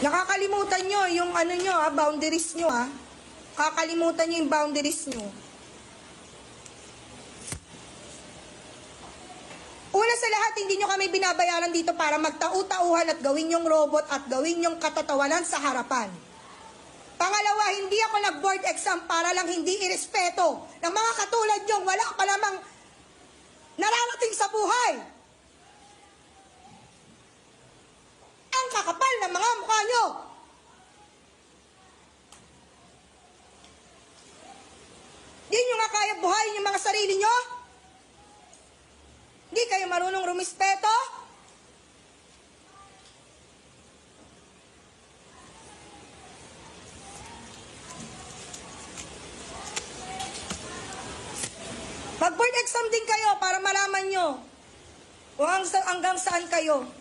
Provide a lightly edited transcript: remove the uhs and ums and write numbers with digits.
Nakakalimutan nyo yung ano nyo, boundaries nyo, Kakalimutan nyo yung boundaries nyo. Una sa lahat, hindi nyo kami binabayaran dito para magtau-tauhan at gawin yung robot at gawin yung katatawanan sa harapan. Pangalawa, hindi ako nag-board exam para lang hindi irespeto ng mga katulad nyo. Wala pa namang nararating sa buhay. Ang kakapal ng mga mukha nyo. Di nyo nga kaya buhayin yung mga sarili nyo? Di kayo marunong rumispeto? Mag-board exam din kayo para malaman nyo kung hanggang saan kayo.